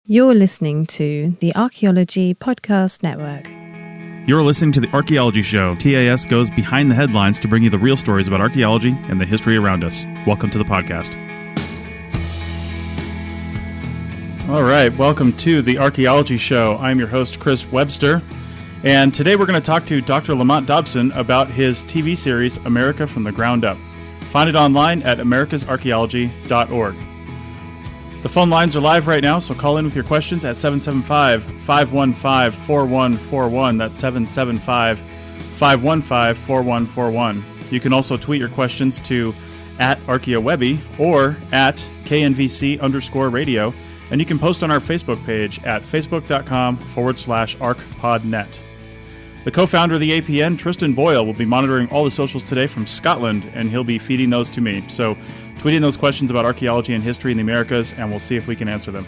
You're listening to the Archaeology Podcast Network. You're listening to the Archaeology Show. TAS goes behind the headlines to bring you the real stories about archaeology and the history around us. Welcome to the podcast. All right, welcome to the Archaeology Show. I'm your host, Chris Webster, and today we're going to talk to Dr. Lemont Dobson about his TV series, America from the Ground Up. Find it online at americasarchaeology.org. The phone lines are live right now, so call in with your questions at 775-515-4141. That's 775-515-4141. You can also tweet your questions to @ArchaeoWebby or @KNVC_radio. And you can post on our Facebook page at facebook.com/ArcPodNet. The co-founder of the APN, Tristan Boyle, will be monitoring all the socials today from Scotland, and he'll be feeding those to me. So tweet in those questions about archaeology and history in the Americas, and we'll see if we can answer them.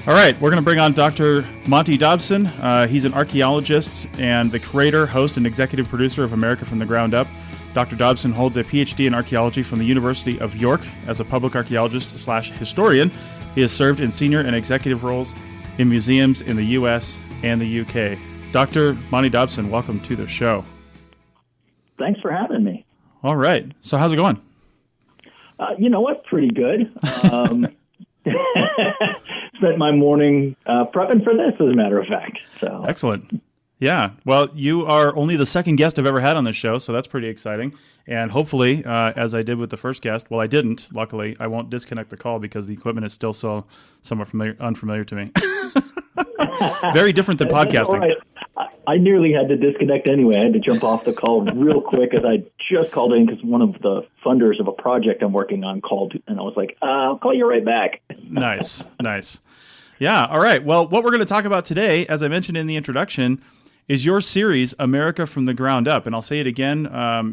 All right, we're going to bring on Dr. Monty Dobson. He's an archaeologist and the creator, host, and executive producer of America from the Ground Up. Dr. Dobson holds a PhD in archaeology from the University of York. As a public archaeologist/historian, he has served in senior and executive roles in museums in the U.S. and the U.K. Dr. Monty Dobson, welcome to the show. Thanks for having me. All right. So how's it going? You know what? Pretty good. Spent my morning prepping for this, as a matter of fact. So excellent. Yeah. Well, you are only the second guest I've ever had on this show, so that's pretty exciting. And hopefully, as I did with the first guest, well, I didn't, luckily, I won't disconnect the call because the equipment is still somewhat unfamiliar to me. Very different than podcasting. Right. I nearly had to disconnect anyway. I had to jump off the call real quick as I just called in because one of the funders of a project I'm working on called, and I was like, I'll call you right back. Nice. Yeah. All right. Well, what we're going to talk about today, as I mentioned in the introduction, is your series, America from the Ground Up. And I'll say it again.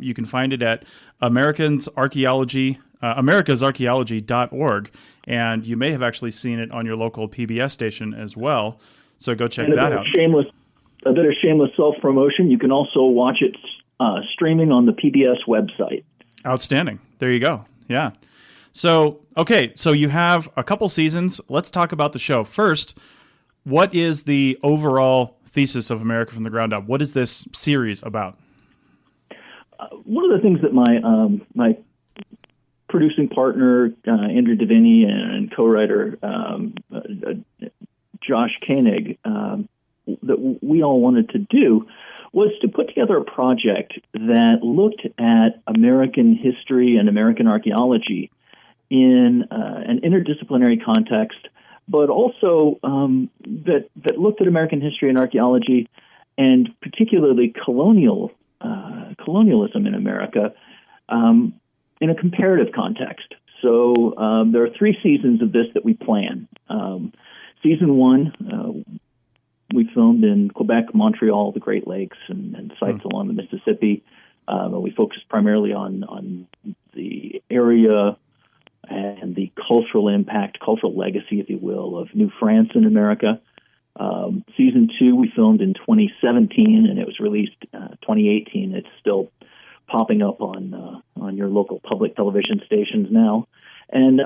You can find it at americasarchaeology.org. And you may have actually seen it on your local PBS station as well. So go check that out. A bit of shameless self-promotion. You can also watch it streaming on the PBS website. Outstanding. There you go. Yeah. So, okay. So you have a couple seasons. Let's talk about the show. First, what is the overall thesis of America from the Ground Up? What is this series about? One of the things that my producing partner, Andrew Devaney, and co-writer Josh Koenig, that we all wanted to do was to put together a project that looked at American history and American archaeology in an interdisciplinary context, but also that looked at American history and archaeology, and particularly colonialism in America, in a comparative context. So there are 3 seasons of this that we plan. Season 1, we filmed in Quebec, Montreal, the Great Lakes, and sites along the Mississippi. We focused primarily on the area and the cultural impact, cultural legacy, if you will, of New France in America. Season 2, we filmed in 2017, and it was released 2018. It's still popping up on your local public television stations now. And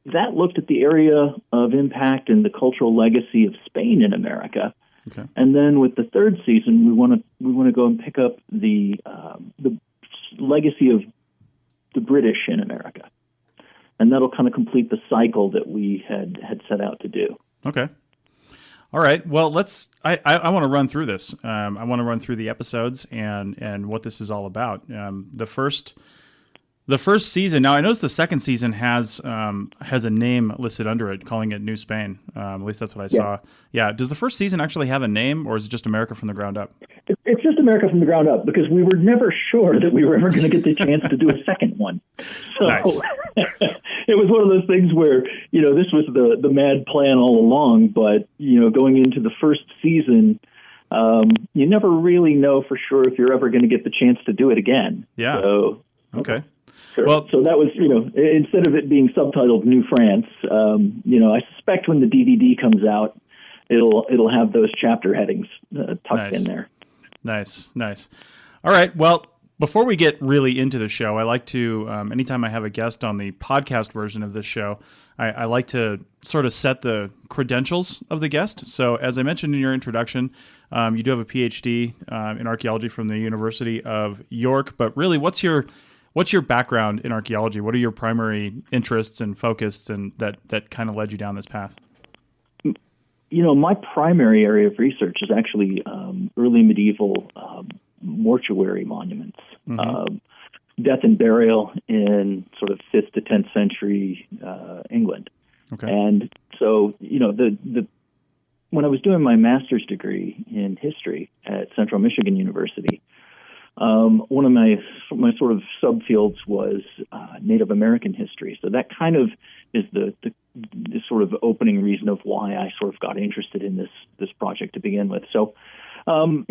that looked at the area of impact and the cultural legacy of Spain in America. Okay. And then with the 3rd season, we want to go and pick up the legacy of the British in America. And that'll kind of complete the cycle that we had set out to do. Okay. All right. Well, I want to run through this. I want to run through the episodes and what this is all about. The first season. Now, I noticed the second season has a name listed under it, calling it New Spain. At least that's what I saw. Yeah. Does the first season actually have a name, or is it just America from the Ground Up? It's just America from the Ground Up because we were never sure that we were ever going to get the chance to do a second one. So nice. It was one of those things where, this was the mad plan all along, but, going into the first season, you never really know for sure if you're ever going to get the chance to do it again. Yeah. So, okay. Sure. Well, so that was, instead of it being subtitled New France, I suspect when the DVD comes out, it'll have those chapter headings tucked in there. Nice. All right. Well, Before we get really into the show, I like to, anytime I have a guest on the podcast version of this show, I like to sort of set the credentials of the guest. So as I mentioned in your introduction, you do have a PhD in archaeology from the University of York, but really what's your background in archaeology? What are your primary interests and focus and that kind of led you down this path? My primary area of research is actually early medieval mortuary monuments, death and burial in sort of 5th to 10th century England. Okay. And so, when I was doing my master's degree in history at Central Michigan University, one of my sort of subfields was Native American history. So that kind of is the sort of opening reason of why I sort of got interested in this project to begin with. So, and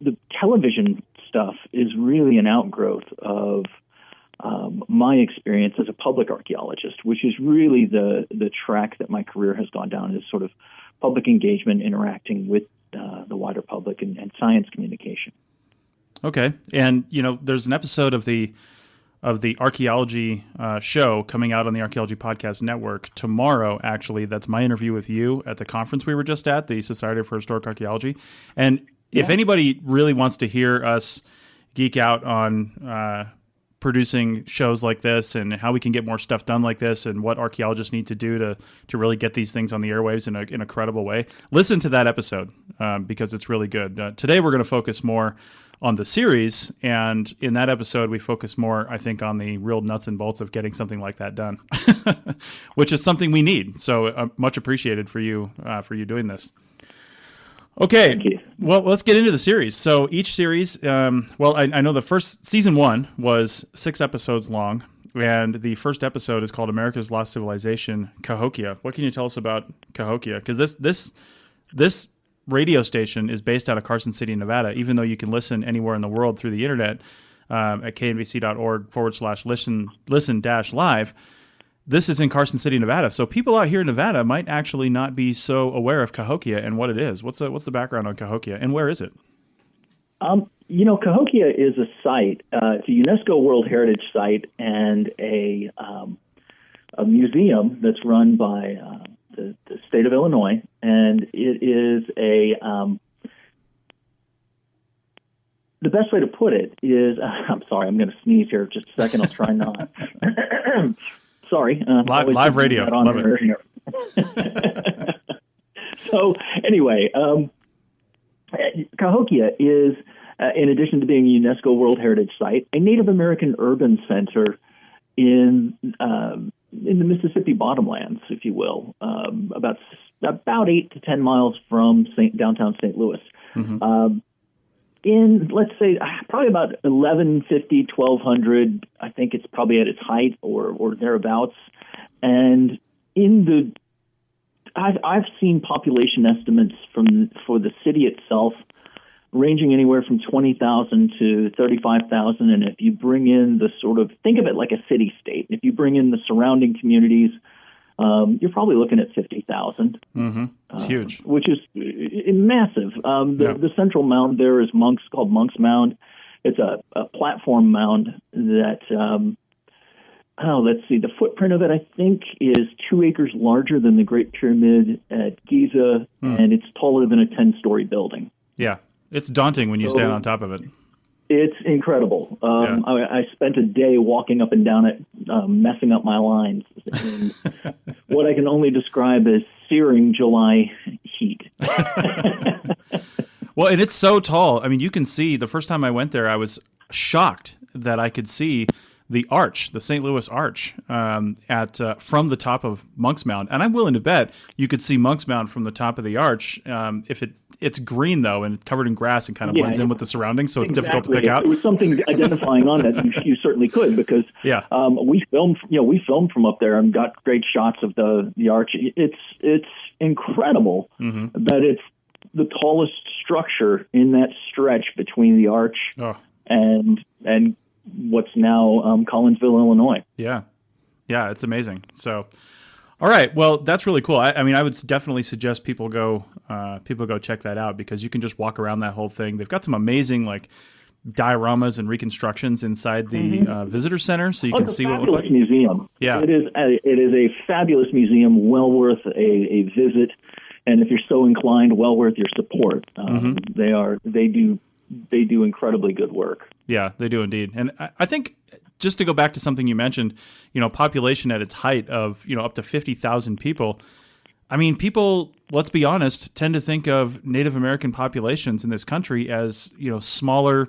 the television stuff is really an outgrowth of my experience as a public archaeologist, which is really the track that my career has gone down, is sort of public engagement, interacting with the wider public and science communication. Okay. And, there's an episode of the Archaeology show coming out on the Archaeology Podcast Network tomorrow, actually. That's my interview with you at the conference we were just at, the Society for Historic Archaeology. And if anybody really wants to hear us geek out on producing shows like this and how we can get more stuff done like this and what archaeologists need to do to really get these things on the airwaves in a credible way, listen to that episode because it's really good. Today we're going to focus more on the series, and in that episode we focus more, I think, on the real nuts and bolts of getting something like that done, which is something we need. So much appreciated for you doing this. Okay, well, let's get into the series. So each series, I know the first season 1 was 6 episodes long, and the first episode is called America's Lost Civilization, Cahokia. What can you tell us about Cahokia? Because this radio station is based out of Carson City, Nevada, even though you can listen anywhere in the world through the internet at knvc.org/listen-live. This is in Carson City, Nevada. So people out here in Nevada might actually not be so aware of Cahokia and what it is. What's the background on Cahokia, and where is it? Cahokia is a site. It's a UNESCO World Heritage Site and a museum that's run by the state of Illinois, and it is the best way to put it is, I'm sorry, I'm going to sneeze here just a second. I'll try not. Sorry. Live radio. Love it. So anyway, Cahokia is, in addition to being a UNESCO World Heritage Site, a Native American urban center in the Mississippi bottomlands, if you will, about 8 to 10 miles from downtown St. Louis. Mm-hmm. In, let's say, probably about 1150, 1200, I think it's probably at its height or thereabouts. And I've seen population estimates for the city itself ranging anywhere from 20,000 to 35,000. And if you bring in think of it like a city-state. If you bring in the surrounding communities, you're probably looking at 50,000. Mm-hmm. It's huge. Which is massive. The central mound there is called Monk's Mound. It's a platform mound that, let's see, the footprint of it, I think, is 2 acres larger than the Great Pyramid at Giza, and it's taller than a 10-story building. Yeah, it's daunting when you stand on top of it. It's incredible. I spent a day walking up and down it, messing up my lines. What I can only describe as searing July heat. Well, and it's so tall. I mean, you can see, the first time I went there, I was shocked that I could see the arch, the St. Louis Arch, from the top of Monk's Mound. And I'm willing to bet you could see Monk's Mound from the top of the arch if it's green, though, and covered in grass and kind of blends in with the surroundings, so it's difficult to pick out. If there was something identifying on that, you certainly could, because we filmed from up there and got great shots of the arch. It's incredible that it's the tallest structure in that stretch between the arch and what's now Collinsville, Illinois. Yeah, it's amazing. So. All right. Well, that's really cool. I mean, I would definitely suggest people go check that out, because you can just walk around that whole thing. They've got some amazing dioramas and reconstructions inside the visitor center, so you can see what it looks like. It's a fabulous museum. Yeah. It is a fabulous museum, well worth a visit, and if you're so inclined, well worth your support. They do incredibly good work. Yeah, they do indeed. And I think, just to go back to something you mentioned, population at its height of, up to 50,000 people. I mean, people, let's be honest, tend to think of Native American populations in this country as, smaller,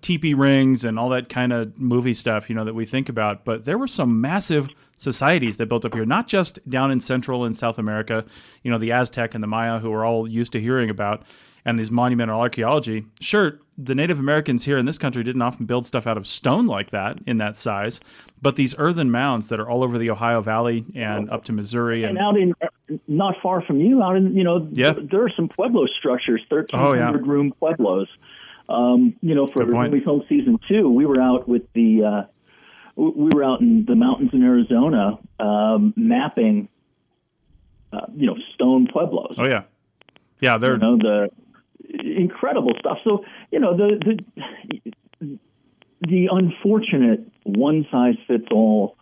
teepee rings and all that kind of movie stuff, that we think about. But there were some massive societies that built up here, not just down in Central and South America, the Aztec and the Maya, who we're all used to hearing about, and these monumental archaeology. Sure, the Native Americans here in this country didn't often build stuff out of stone like that in that size, but these earthen mounds that are all over the Ohio Valley and up to Missouri. And out in, not far from you, there are some Pueblo structures, 1,300 room Pueblos. When we filmed season 2, we were out with we were out in the mountains in Arizona, mapping, stone Pueblos. Oh yeah. Yeah. They're, the incredible stuff. So, the unfortunate one-size-fits-all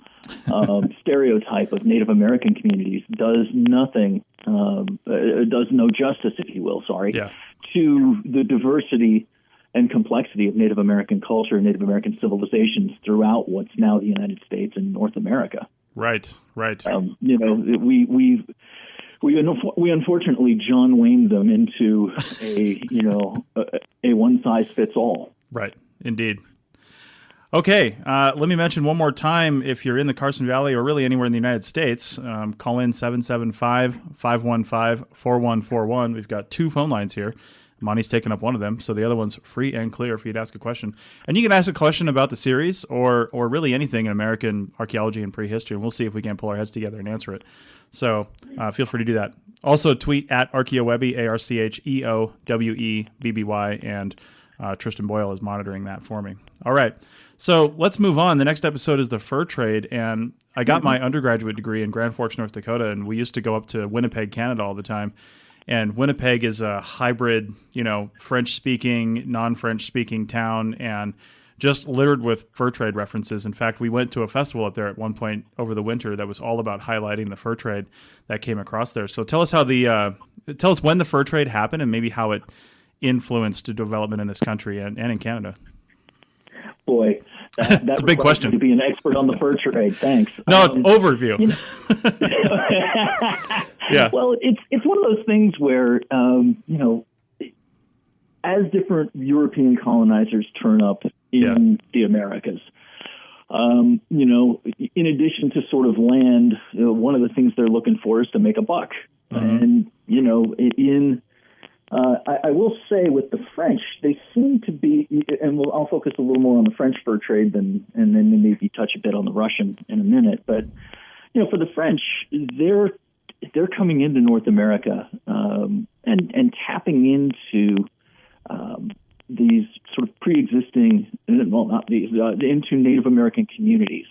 stereotype of Native American communities does nothing, does no justice, if you will, to the diversity and complexity of Native American culture and Native American civilizations throughout what's now the United States and North America. Right. We unfortunately John Wayne them into a one-size-fits-all. Right, indeed. Okay, let me mention one more time, if you're in the Carson Valley or really anywhere in the United States, call in 775-515-4141. We've got 2 phone lines here. Monty's taken up one of them, so the other one's free and clear for you to ask a question. And you can ask a question about the series or really anything in American archaeology and prehistory, and we'll see if we can pull our heads together and answer it. So feel free to do that. Also, tweet at ArchaeoWebby, ArcheoWebby, and Tristan Boyle is monitoring that for me. All right, so let's move on. The next episode is the fur trade, and I got my undergraduate degree in Grand Forks, North Dakota, and we used to go up to Winnipeg, Canada all the time. And Winnipeg is a hybrid, French-speaking, non-French-speaking town, and just littered with fur trade references. In fact, we went to a festival up there at one point over the winter that was all about highlighting the fur trade that came across there. So tell us tell us when the fur trade happened and maybe how it influenced development in this country and in Canada. Boy, that's a big question. To be an expert on the fur trade, thanks. No, overview. Yeah. Well, it's one of those things where as different European colonizers turn up in the Americas, in addition to sort of land, one of the things they're looking for is to make a buck. And I will say with the French, they seem to be, and I'll focus a little more on the French fur trade and then maybe touch a bit on the Russian in a minute. But for the French, they're coming into North America and tapping into these sort of pre-existing, into Native American communities.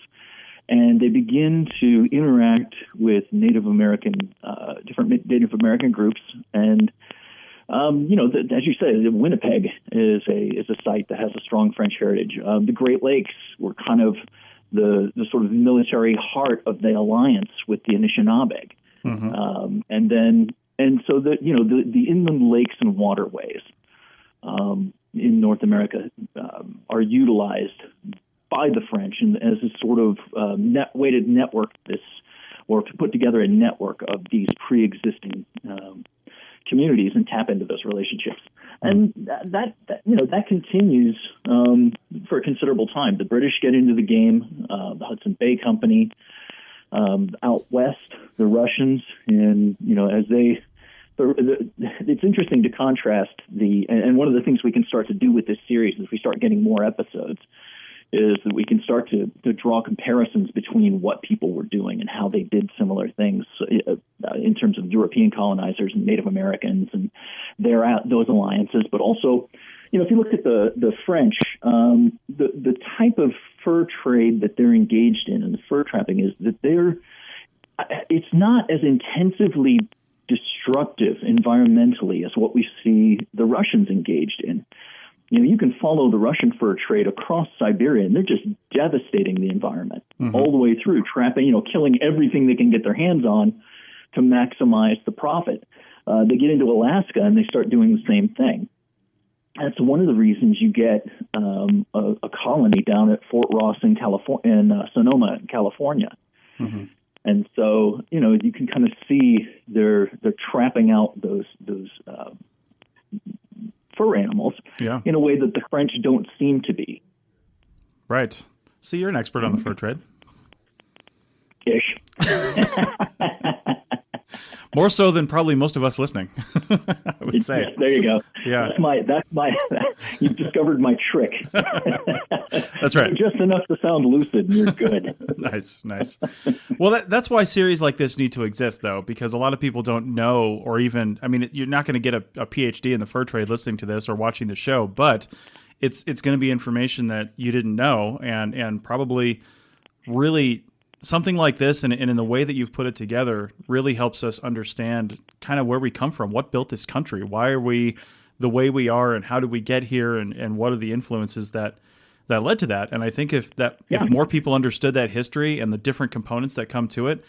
And they begin to interact with Native American, different Native American groups. And, as you said, Winnipeg is a site that has a strong French heritage. The Great Lakes were kind of the sort of military heart of the alliance with the Anishinaabe. So the inland lakes and waterways in North America are utilized by the French and as a sort of way to network this, or to put together a network of these pre-existing communities and tap into those relationships. And that continues for a considerable time. The British get into the game, the Hudson Bay Company, out west, the Russians, and it's interesting to contrast and one of the things we can start to do with this series as we start getting more episodes is that we can start to draw comparisons between what people were doing and how they did similar things in terms of European colonizers and Native Americans and those alliances. But also, if you look at the French, the type of fur trade that they're engaged in and the fur trapping is that it's not as intensively destructive environmentally as what we see the Russians engaged in. You can follow the Russian fur trade across Siberia, and they're just devastating the environment all the way through, trapping, killing everything they can get their hands on to maximize the profit. They get into Alaska, and they start doing the same thing. That's one of the reasons you get a colony down at Fort Ross in Sonoma, California. And so, you can kind of see they're trapping out those fur animals in a way that the French don't seem to be. Right. See, you're an expert on the fur trade. Ish. More so than probably most of us listening, I would say. Yes, there you go. Yeah. That's my you've discovered my trick. That's right. Just enough to sound lucid, and you're good. Nice. Well, that's why series like this need to exist, though, because a lot of people don't know, or even, you're not going to get a PhD in the fur trade listening to this or watching the show, but it's going to be information that you didn't know, and probably really something like this, and in the way that you've put it together, really helps us understand kind of where we come from, what built this country, why are we the way we are, and how did we get here, and what are the influences that led to that. And I think if more people understood that history and the different components that come to it,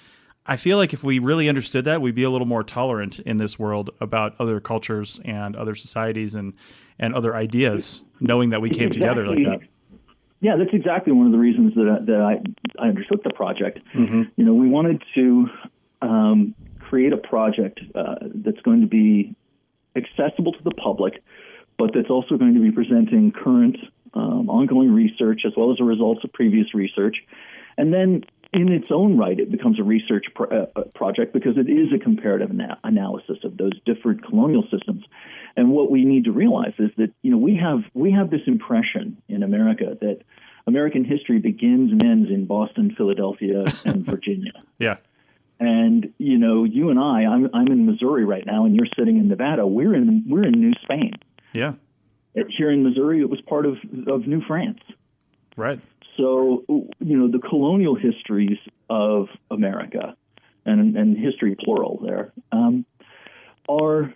I feel like if we really understood that, we'd be a little more tolerant in this world about other cultures and other societies and other ideas, knowing that we came together like that. Yeah, that's exactly one of the reasons that I undertook the project. We wanted to create a project that's going to be accessible to the public, but that's also going to be presenting current ongoing research as well as the results of previous research. And then in its own right, it becomes a research project because it is a comparative analysis of those different colonial systems. And what we need to realize is that, we have this impression in America that American history begins and ends in Boston, Philadelphia, and Virginia. Yeah. And, you and I'm in Missouri right now, and you're sitting in Nevada. We're in New Spain. Yeah. Here in Missouri, it was part of New France. Right. So, the colonial histories of America, and history plural there, are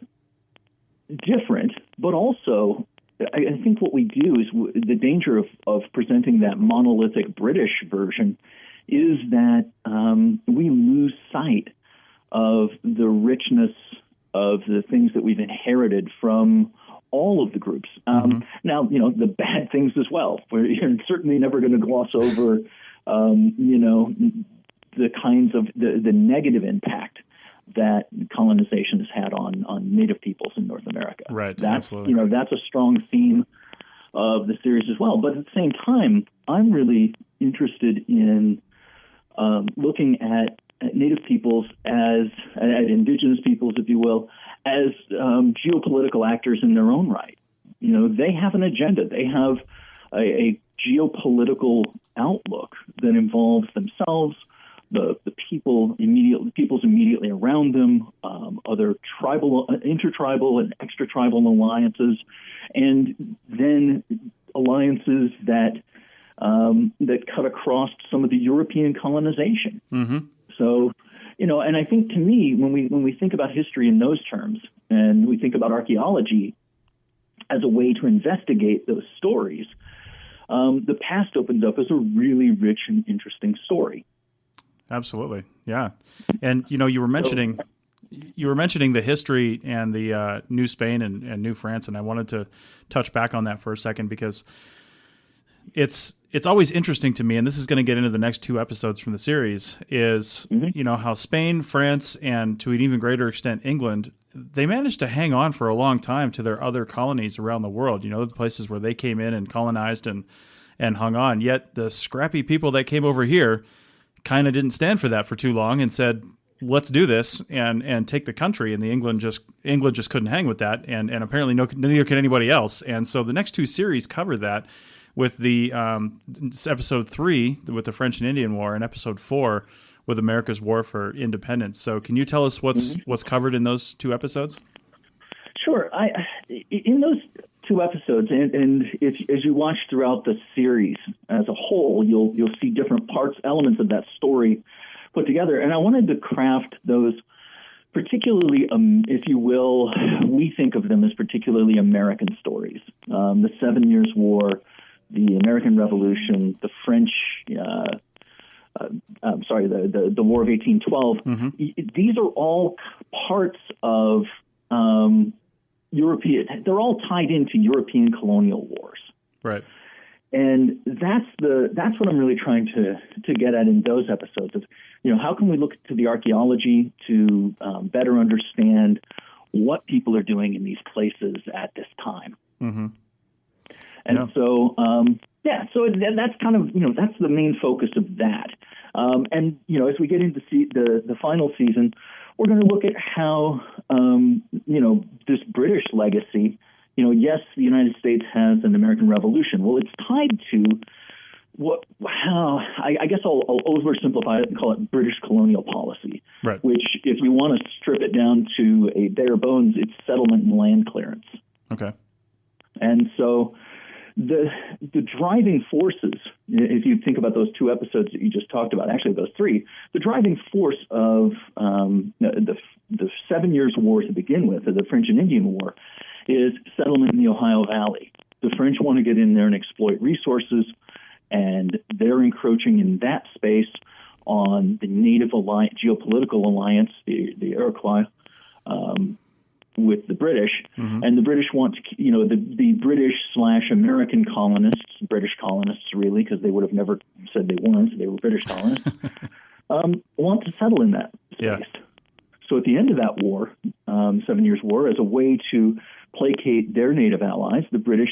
different, but also I think what we do is the danger of presenting that monolithic British version is that we lose sight of the richness of the things that we've inherited from all of the groups. Now, the bad things as well. You're certainly never going to gloss over, the kinds of the negative impact that colonization has had on Native peoples in North America. Right, that's, absolutely. That's a strong theme of the series as well. But at the same time, I'm really interested in looking at Native peoples at indigenous peoples, if you will, as geopolitical actors in their own right. They have an agenda. They have a geopolitical outlook that involves themselves, the peoples immediately around them, other tribal, intertribal, and extratribal alliances, and then alliances that cut across some of the European colonization. So, and I think to me, when we think about history in those terms, and we think about archaeology as a way to investigate those stories, the past opens up as a really rich and interesting story. Absolutely. Yeah. And, you were mentioning the history and the New Spain and New France, and I wanted to touch back on that for a second because it's always interesting to me, and this is going to get into the next two episodes from the series, is, how Spain, France, and to an even greater extent, England, they managed to hang on for a long time to their other colonies around the world, the places where they came in and colonized and hung on. Yet the scrappy people that came over here kind of didn't stand for that for too long and said, let's do this and take the country. And England just couldn't hang with that. And apparently neither could anybody else. And so the next two series cover that with the episode 3 with the French and Indian War and episode 4 with America's War for Independence. So can you tell us what's covered in those two episodes? Sure. In those two episodes, and as you watch throughout the series as a whole, you'll see different elements of that story put together. And I wanted to craft those particularly, if you will, we think of them as particularly American stories. The 7 Years' War, the American Revolution, the French, the War of 1812. These are all parts of European. They're all tied into European colonial wars. Right. And that's what I'm really trying to get at in those episodes of, how can we look to the archaeology to better understand what people are doing in these places at this time. And so that's kind of, that's the main focus of that. And, as we get into the final season, we're going to look at how, this British legacy, yes, the United States has an American Revolution. Well, it's tied to I guess I'll oversimplify it and call it British colonial policy, right. Which, if we want to strip it down to a bare bones, it's settlement and land clearance. Okay. And so the driving forces, if you think about those two episodes that you just talked about, actually those three, the driving force of the 7 Years' War to begin with, or the French and Indian War, is settlement in the Ohio Valley. The French want to get in there and exploit resources, and they're encroaching in that space on the native geopolitical alliance, the Iroquois, with the British. And the British want to, the British/American colonists, British colonists really, because they would have never said they weren't, they were British colonists, want to settle in that space. Yeah. So at the end of that war, 7 Years' War, as a way to placate their native allies, the British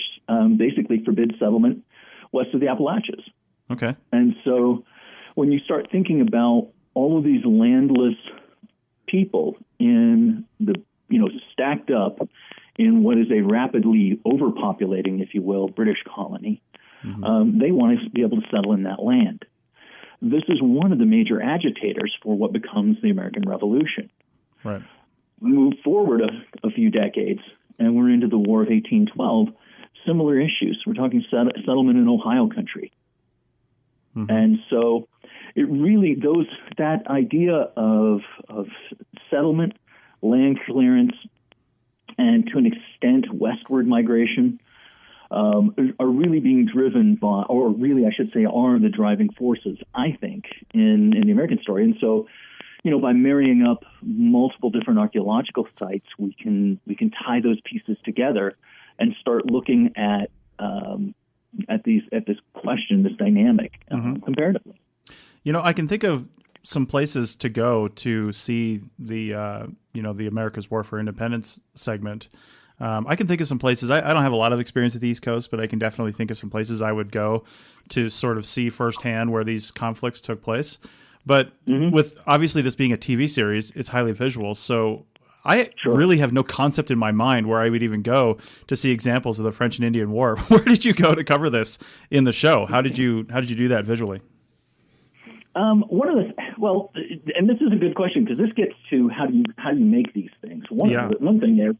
basically forbid settlement west of the Appalachians. Okay. And so when you start thinking about all of these landless people in the, stacked up in what is a rapidly overpopulating, if you will, British colony, they want to be able to settle in that land. This is one of the major agitators for what becomes the American Revolution. Right. We move forward a few decades, and we're into the War of 1812. Similar issues. We're talking settlement in Ohio country. And so it really, that idea of settlement, land clearance, and to an extent westward migration are really being driven by, or really I should say are the driving forces, I think, in the American story. And so, by marrying up multiple different archaeological sites, we can tie those pieces together and start looking at this question, this dynamic, comparatively. I can think of some places to go to see the the America's War for Independence segment. I can think of some places. I don't have a lot of experience at the East Coast, but I can definitely think of some places I would go to sort of see firsthand where these conflicts took place. But with obviously this being a TV series, it's highly visual. So I really have no concept in my mind where I would even go to see examples of the French and Indian War. Where did you go to cover this in the show? How did you do that visually? And this is a good question because this gets to how do you make these things. One thing is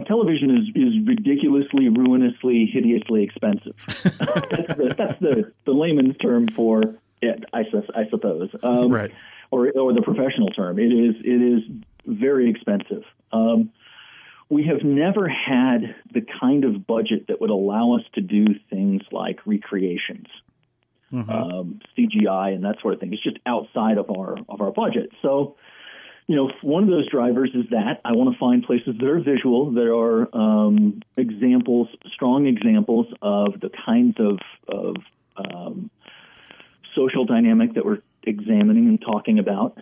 television is ridiculously, ruinously, hideously expensive. that's the layman's term for it, I suppose. Right. Or the professional term. It is very expensive. We have never had the kind of budget that would allow us to do things like recreations, CGI, and that sort of thing. It's just outside of our budget. So, one of those drivers is that I want to find places that are visual, that are strong examples of the kinds of social dynamic that we're examining and talking about.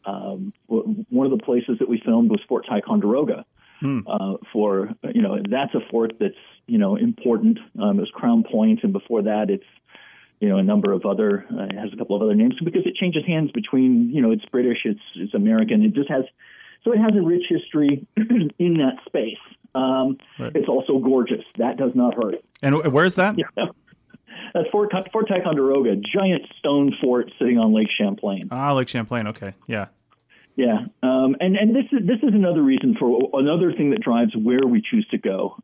One of the places that we filmed was Fort Ticonderoga. That's a fort that's important. It was Crown Point, and before that, it's a number of other. It has a couple of other names because it changes hands between. It's British, it's American. It has a rich history in that space. Right. It's also gorgeous. That does not hurt. And where is that? That's Fort Ticonderoga, giant stone fort sitting on Lake Champlain. Ah, Lake Champlain. Okay, yeah. Yeah, and this is another reason for another thing that drives where we choose to go.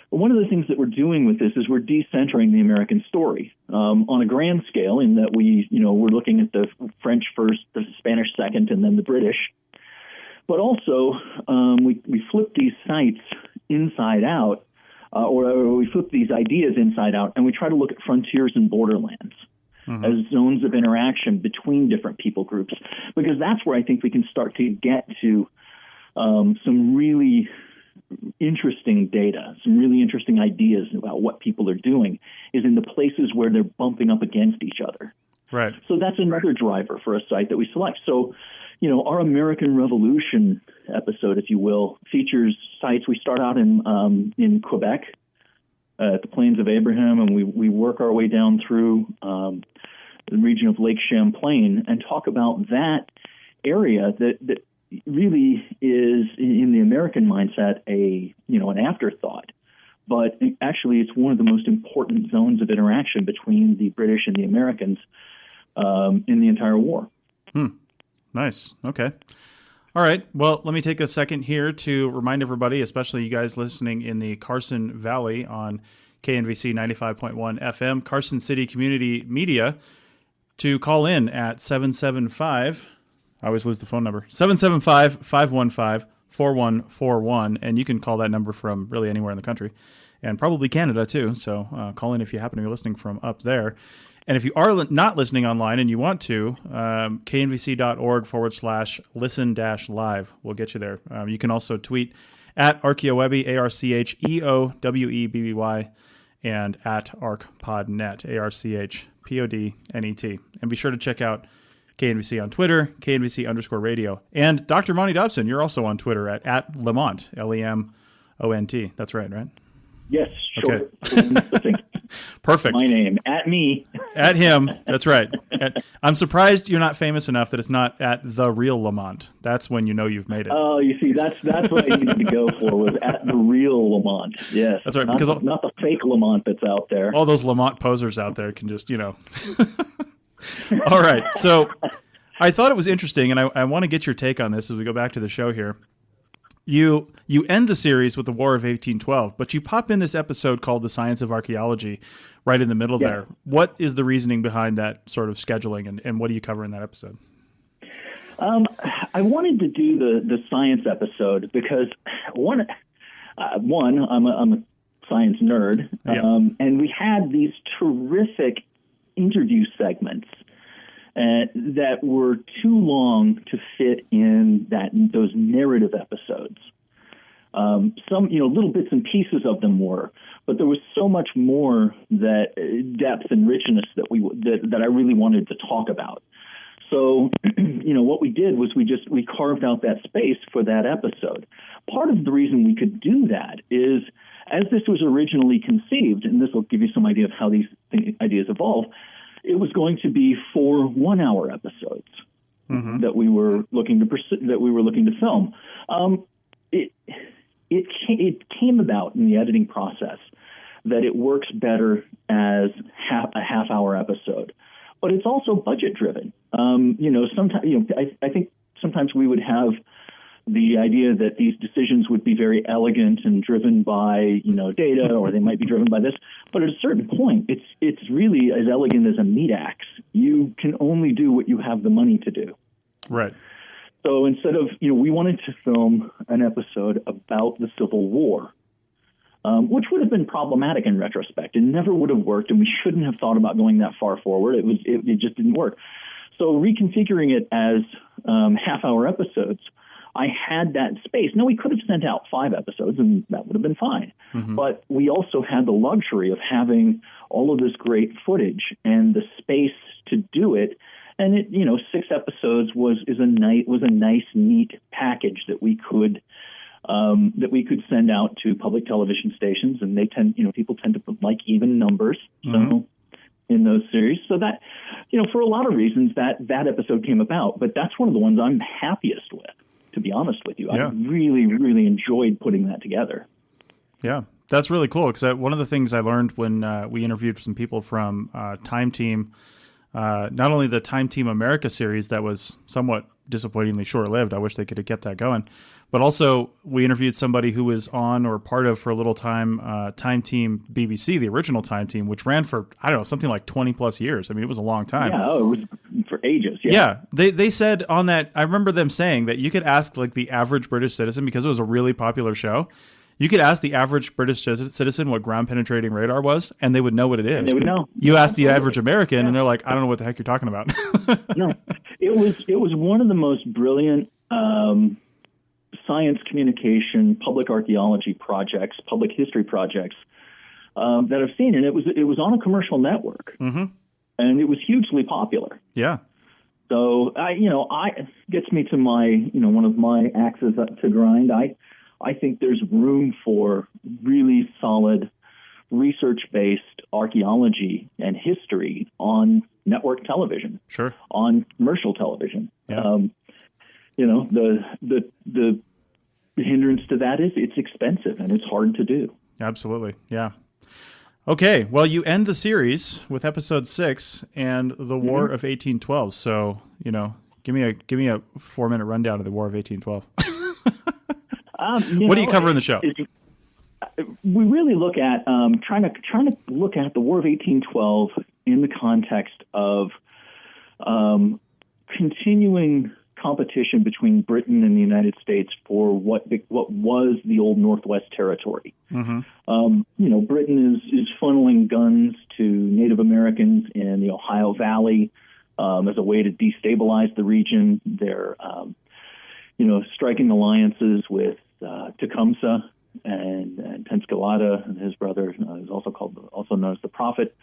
One of the things that we're doing with this is we're decentering the American story on a grand scale, in that we're looking at the French first, the Spanish second, and then the British. But also, we flip these sites inside out, or we flip these ideas inside out, and we try to look at frontiers and borderlands as zones of interaction between different people groups, because that's where I think we can start to get to some really interesting data, some really interesting ideas about what people are doing, is in the places where they're bumping up against each other. Right. So that's another driver for a site that we select. So, our American Revolution episode, if you will, features sites. We start out in Quebec, at the Plains of Abraham, and we work our way down through the region of Lake Champlain and talk about that area that really is, in the American mindset, an afterthought. But actually, it's one of the most important zones of interaction between the British and the Americans in the entire war. Nice. Okay. All right. Well, let me take a second here to remind everybody, especially you guys listening in the Carson Valley on KNVC 95.1 FM, Carson City Community Media, to call in at 775, I always lose the phone number, 775-515-4141, and you can call that number from really anywhere in the country, and probably Canada too, so call in if you happen to be listening from up there. And if you are not listening online and you want to, knvc.org/listen-live will get you there. You can also tweet at ArchaeoWebby, ArchEwebby, and at ArchPodNet, ArchPodNet. And be sure to check out KNVC on Twitter, KNVC_radio. And Dr. Monty Dobson, you're also on Twitter at Lemont, Lemont. That's right? Yes, sure. Okay. Perfect. My name, at me. At him. That's right. I'm surprised you're not famous enough that it's not at the real Lemont. That's when you know you've made it. Oh, you see, that's what I needed to go for, was at the real Lemont. Yes. That's right. Not the fake Lemont that's out there. All those Lemont posers out there can just, All right. So I thought it was interesting, and I want to get your take on this as we go back to the show here. You end the series with the War of 1812, but you pop in this episode called The Science of Archaeology right in the middle there. What is the reasoning behind that sort of scheduling, and what do you cover in that episode? I wanted to do the science episode because, one, I'm a science nerd, and we had these terrific interview segments that were too long to fit in those narrative episodes. Some, little bits and pieces of them were, but there was so much more that depth and richness that I really wanted to talk about. So, what we did was we carved out that space for that episode. Part of the reason we could do that is, as this was originally conceived, and this will give you some idea of how these ideas evolve, it was going to be 4 one-hour episodes that we were looking to film. It came about in the editing process that it works better as a half-hour episode, but it's also budget-driven. Sometimes I think sometimes we would have the idea that these decisions would be very elegant and driven by, data, or they might be driven by this. But at a certain point, it's really as elegant as a meat axe. You can only do what you have the money to do. Right. So instead of, we wanted to film an episode about the Civil War, which would have been problematic in retrospect. It never would have worked, and we shouldn't have thought about going that far forward. It just didn't work. So reconfiguring it as half-hour episodes, I had that space. Now, we could have sent out 5 episodes, and that would have been fine. But we also had the luxury of having all of this great footage and the space to do it. And 6 episodes was a nice, neat package that we could send out to public television stations, and people tend to like even numbers. So in those series, so that for a lot of reasons that episode came about. But that's one of the ones I'm happiest with, to be honest with you. I really, really enjoyed putting that together. Yeah, that's really cool, because one of the things I learned when we interviewed some people from Time Team not only the Time Team America series that was somewhat disappointingly short-lived. I wish they could have kept that going. But also, we interviewed somebody who was on or part of for a little time Time Team BBC, the original Time Team, which ran for, I don't know, something like 20-plus years. I mean, it was a long time. Yeah, it was for ages. Yeah, they said on that, I remember them saying that you could ask like the average British citizen, because it was a really popular show, you could ask the average British citizen what ground penetrating radar was, and they would know what it is. They would know. You ask the average American, and they're like, I don't know what the heck you're talking about. No, it was one of the most brilliant science communication, public archaeology projects, public history projects that I've seen, and it was on a commercial network, and it was hugely popular. Yeah. So I gets me to my one of my axes to grind. I think there's room for really solid research-based archaeology and history on network television. Sure. On commercial television. Yeah. The hindrance to that is it's expensive and it's hard to do. Absolutely. Yeah. Okay. Well, you end the series with episode 6 and the War of 1812. So, give me a 4-minute rundown of the War of 1812. What do you cover in the show? We really look at trying to look at the War of 1812 in the context of continuing competition between Britain and the United States for what was the old Northwest Territory. Britain is funneling guns to Native Americans in the Ohio Valley as a way to destabilize the region. They're striking alliances with Tecumseh and Tenskwatawa, and his brother is also known as the Prophet.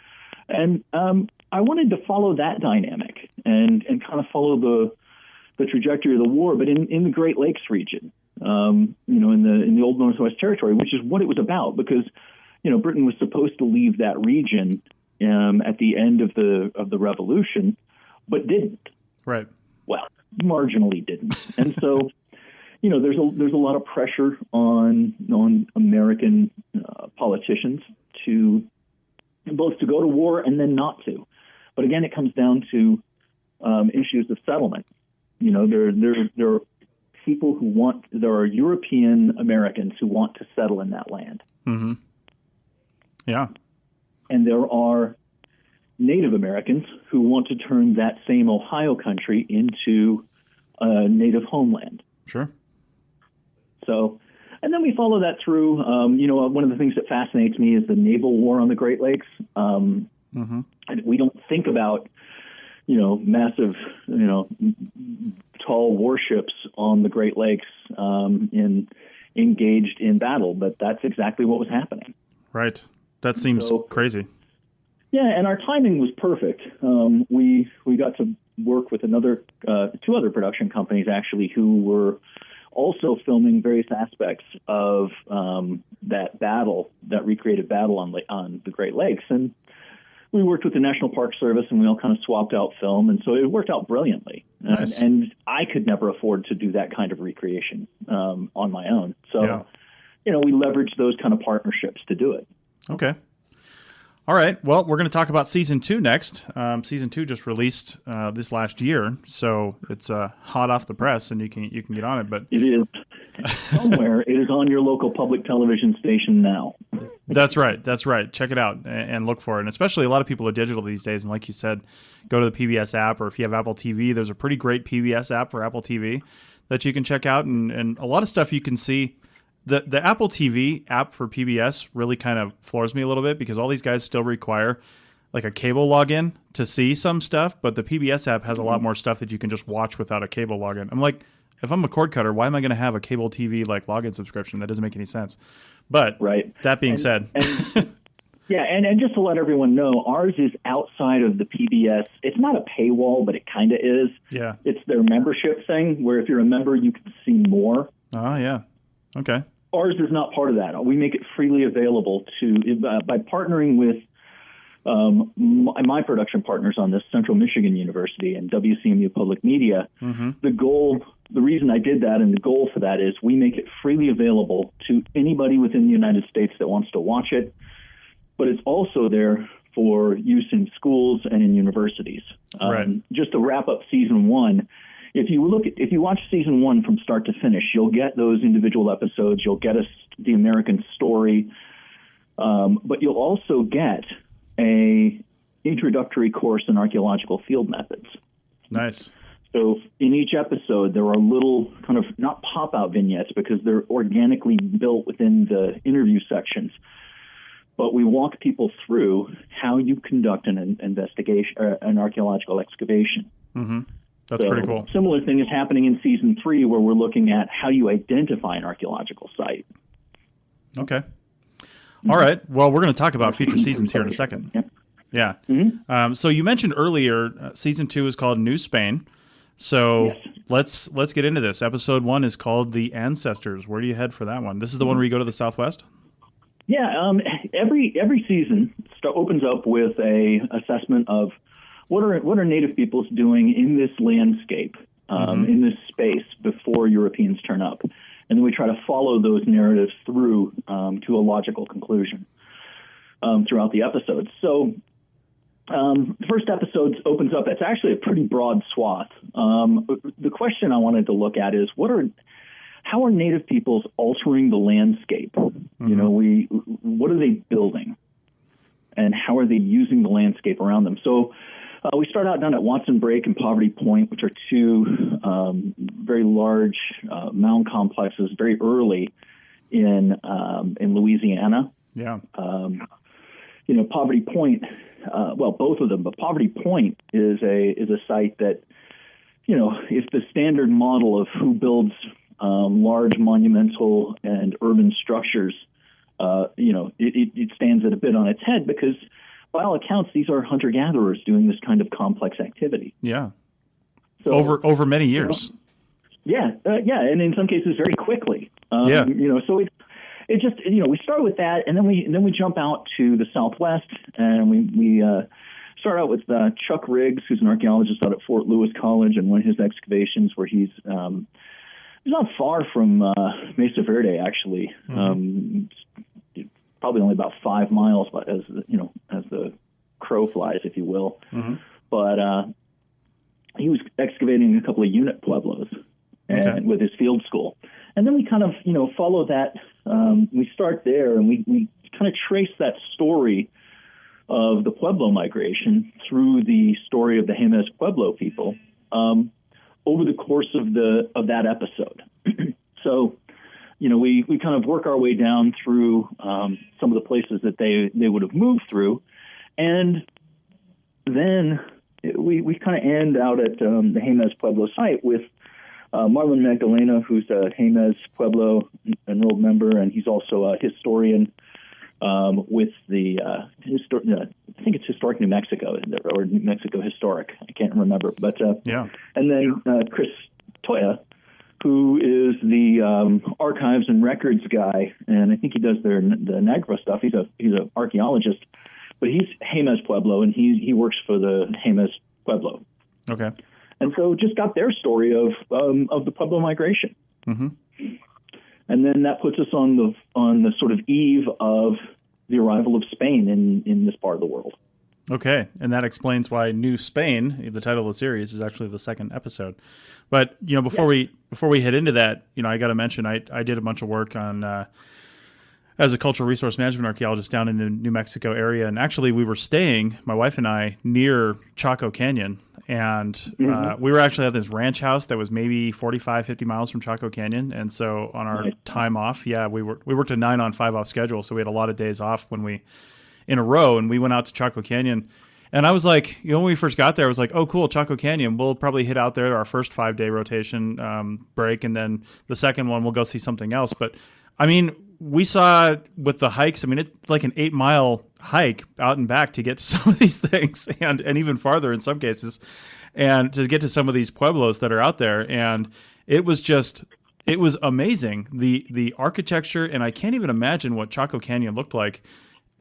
And I wanted to follow that dynamic and kind of follow the trajectory of the war, but in the Great Lakes region, in the old Northwest Territory, which is what it was about, because Britain was supposed to leave that region at the end of the Revolution, but didn't. Right. Well, marginally didn't, and so. There's a lot of pressure on American politicians to both to go to war and then not to. But again, it comes down to issues of settlement. There are people there are European Americans who want to settle in that land. Mm-hmm. Yeah. And there are Native Americans who want to turn that same Ohio country into a native homeland. Sure. So, and then we follow that through. One of the things that fascinates me is the naval war on the Great Lakes. And we don't think about, massive, tall warships on the Great Lakes engaged in battle, but that's exactly what was happening. Right. That seems crazy. Yeah, and our timing was perfect. We got to work with two other production companies actually who were also filming various aspects of that recreated battle on the Great Lakes. And we worked with the National Park Service, and we all kind of swapped out film, and so it worked out brilliantly. Nice. And I could never afford to do that kind of recreation on my own. So, we leveraged those kind of partnerships to do it. Okay. All right. Well, we're going to talk about season 2 next. Season 2 just released this last year, so it's hot off the press, and you can get on it. But it is somewhere. It is on your local public television station now. That's right. Check it out and look for it. And especially a lot of people are digital these days, and like you said, go to the PBS app, or if you have Apple TV, there's a pretty great PBS app for Apple TV that you can check out, and a lot of stuff you can see. The Apple TV app for PBS really kind of floors me a little bit, because all these guys still require like a cable login to see some stuff, but the PBS app has a lot more stuff that you can just watch without a cable login. I'm like, if I'm a cord cutter, why am I going to have a cable TV like login subscription? That doesn't make any sense. But that being said. And just to let everyone know, ours is outside of the PBS. It's not a paywall, but it kind of is. Yeah. It's their membership thing, where if you're a member, you can see more. Oh, yeah. Okay. Ours is not part of that. We make it freely available by partnering with my production partners on this, Central Michigan University and WCMU Public Media. The reason I did that, and the goal for that, is we make it freely available to anybody within the United States that wants to watch it. But it's also there for use in schools and in universities. Right. Just to wrap up season 1, if you watch season 1 from start to finish, you'll get those individual episodes. You'll get the American story, but you'll also get a introductory course in archaeological field methods. Nice. So in each episode, there are little kind of not pop-out vignettes because they're organically built within the interview sections, but we walk people through how you conduct an investigation, an archaeological excavation. Mm-hmm. That's pretty cool. Similar thing is happening in season 3, where we're looking at how you identify an archaeological site. Okay. All right. Well, we're going to talk about future seasons here in a second. Yep. Yeah. Mm-hmm. So you mentioned earlier, season 2 is called New Spain. So yes. let's get into this. Episode 1 is called The Ancestors. Where do you head for that one? This is the one where you go to the Southwest? Yeah. Every season opens up with a assessment of what are Native peoples doing in this landscape, in this space before Europeans turn up, and then we try to follow those narratives through to a logical conclusion throughout the episodes. So the first episode opens up. It's actually a pretty broad swath. The question I wanted to look at is how are Native peoples altering the landscape? You know, what are they building, and how are they using the landscape around them? So we start out down at Watson Break and Poverty Point, which are two very large mound complexes, very early in Louisiana. Yeah. Poverty Point. Both of them, but Poverty Point is a site that, if the standard model of who builds large monumental and urban structures, it stands it a bit on its head because, by all accounts, these are hunter-gatherers doing this kind of complex activity. Yeah. So, over many years. And in some cases very quickly. So it just we start with that, and then we jump out to the Southwest, and we start out with Chuck Riggs, who's an archaeologist out at Fort Lewis College, and one of his excavations where he's not far from Mesa Verde, actually. Probably only about 5 miles, but as the crow flies, if you will. But he was excavating a couple of unit pueblos with his field school, and then we kind of follow that. We start there, and we kind of trace that story of the Pueblo migration through the story of the Jemez Pueblo people over the course of that episode. So, we kind of work our way down through some of the places that they would have moved through, and then we kind of end out at the Jemez Pueblo site with Marlon Magdalena, who's a Jemez Pueblo enrolled member, and he's also a historian with the I think it's Historic New Mexico or New Mexico Historic. I can't remember, but and then Chris Toya, who is the archives and records guy, and I think he does the NAGPRA stuff. He's an archaeologist, but he's Jemez Pueblo, and he works for the Jemez Pueblo. Okay. And so just got their story of the Pueblo migration. And then that puts us on the sort of eve of the arrival of Spain in this part of the world. Okay, and that explains why New Spain, the title of the series, is actually the second episode. But before we head into that, I got to mention I did a bunch of work on as a cultural resource management archaeologist down in the New Mexico area, and actually we were staying, my wife and I, near Chaco Canyon, and we were actually at this ranch house that was maybe 45, 50 miles from Chaco Canyon, and so on our time off, we worked a 9 on 5 off schedule, so we had a lot of days off in a row, and we went out to Chaco Canyon. And I was like, when we first got there, I was like, oh, cool, Chaco Canyon. We'll probably hit out there our first 5-day rotation break, and then the second one we'll go see something else. But, I mean, we saw with the hikes, it's like an 8-mile hike out and back to get to some of these things, and even farther in some cases, and to get to some of these pueblos that are out there. And it was amazing, the architecture, and I can't even imagine what Chaco Canyon looked like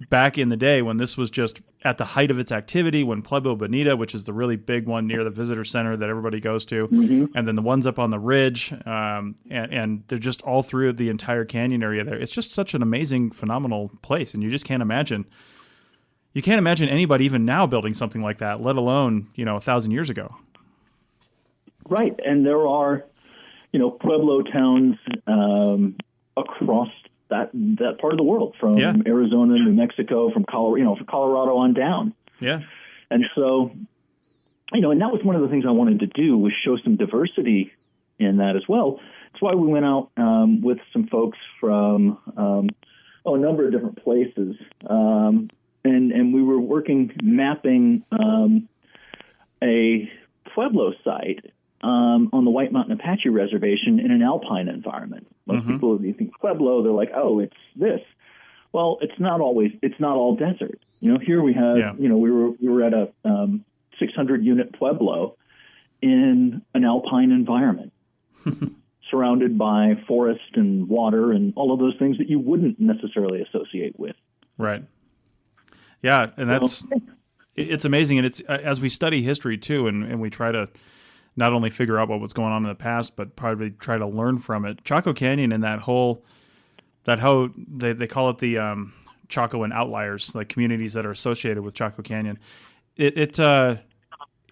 back in the day when this was just at the height of its activity, when Pueblo Bonita, which is the really big one near the visitor center that everybody goes to, and then the ones up on the ridge, and they're just all through the entire canyon area there. It's just such an amazing, phenomenal place, and you just can't imagine, you can't imagine anybody even now building something like that, let alone, 1,000 years ago. Right. And there are, Pueblo towns across that part of the world, from Arizona, New Mexico, from Colorado on down. Yeah. And so, and that was one of the things I wanted to do, was show some diversity in that as well. That's why we went out with some folks from a number of different places. And we were mapping a Pueblo site on the White Mountain Apache Reservation in an alpine environment. Most people, you think Pueblo, they're like, oh, it's this. Well, it's not all desert. Here we have, we were at a 600-unit Pueblo in an alpine environment, surrounded by forest and water and all of those things that you wouldn't necessarily associate with. Right. Yeah, and it's amazing. And it's as we study history too, and we try to not only figure out what was going on in the past, but probably try to learn from it. Chaco Canyon and that whole they call it the Chacoan outliers, like communities that are associated with Chaco Canyon. It's a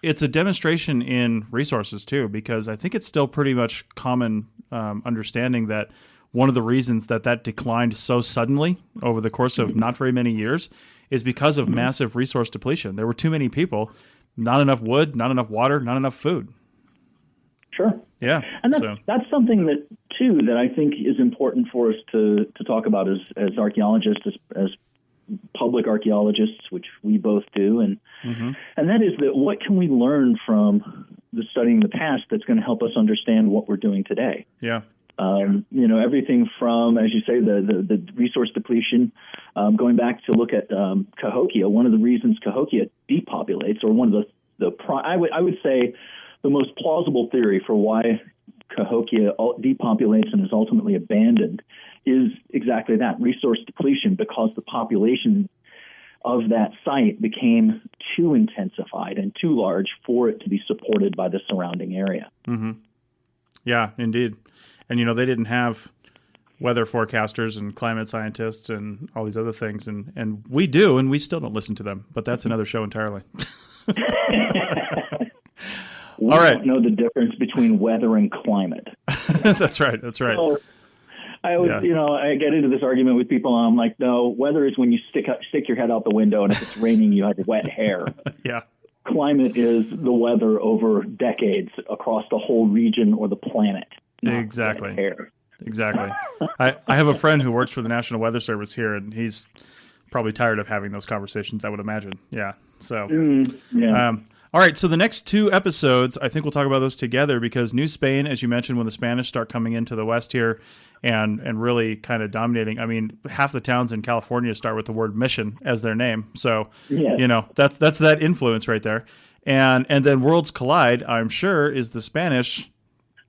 demonstration in resources too, because I think it's still pretty much common understanding that one of the reasons that declined so suddenly over the course of not very many years is because of massive resource depletion. There were too many people, not enough wood, not enough water, not enough food. Sure. Yeah. And that's something that I think is important for us to talk about as archaeologists, as public archaeologists, which we both do. And that is that what can we learn from the studying the past that's going to help us understand what we're doing today? Yeah. Everything from, as you say, the resource depletion, going back to look at Cahokia. One of the reasons Cahokia depopulates, or one of I would say the most plausible theory for why Cahokia depopulates and is ultimately abandoned, is exactly that, resource depletion, because the population of that site became too intensified and too large for it to be supported by the surrounding area. Mm-hmm. Yeah, indeed. And, they didn't have weather forecasters and climate scientists and all these other things. And we do, and we still don't listen to them. But that's another show entirely. We don't know the difference between weather and climate. That's right. So I always, I get into this argument with people, and I'm like, no, weather is when you stick your head out the window, and if it's raining, you have wet hair. Yeah. Climate is the weather over decades across the whole region or the planet. Exactly. Exactly. I have a friend who works for the National Weather Service here, and he's probably tired of having those conversations, I would imagine. Yeah. So, all right. So the next 2 episodes, I think we'll talk about those together, because New Spain, as you mentioned, when the Spanish start coming into the West here and really kind of dominating. I mean, half the towns in California start with the word mission as their name. So, that's that influence right there. And then worlds collide, I'm sure, is the Spanish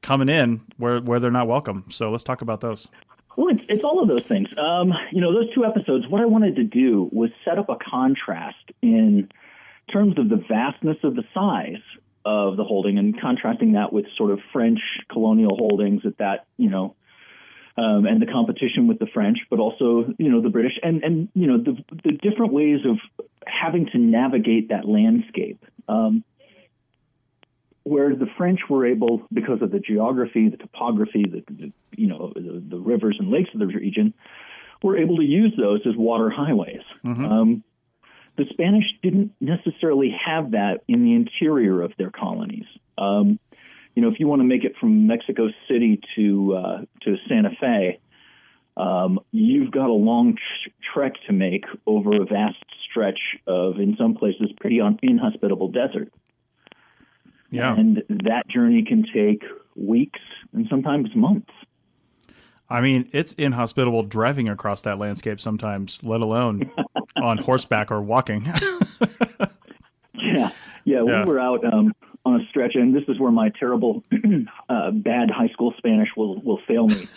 coming in where they're not welcome. So let's talk about those. Well, it's all of those things. Those 2 episodes, what I wanted to do was set up a contrast in terms of the vastness of the size of the holding, and contrasting that with sort of French colonial holdings and the competition with the French, but also, the British, and the different ways of having to navigate that landscape. Where the French were able, because of the geography, the topography, the rivers and lakes of the region, were able to use those as water highways. Mm-hmm. The Spanish didn't necessarily have that in the interior of their colonies. If you want to make it from Mexico City to Santa Fe, you've got a long trek to make over a vast stretch of, in some places, pretty inhospitable desert. Yeah. And that journey can take weeks and sometimes months. I mean, it's inhospitable driving across that landscape sometimes, let alone on horseback or walking. Yeah. We were out on a stretch, and this is where my terrible, bad high school Spanish will fail me.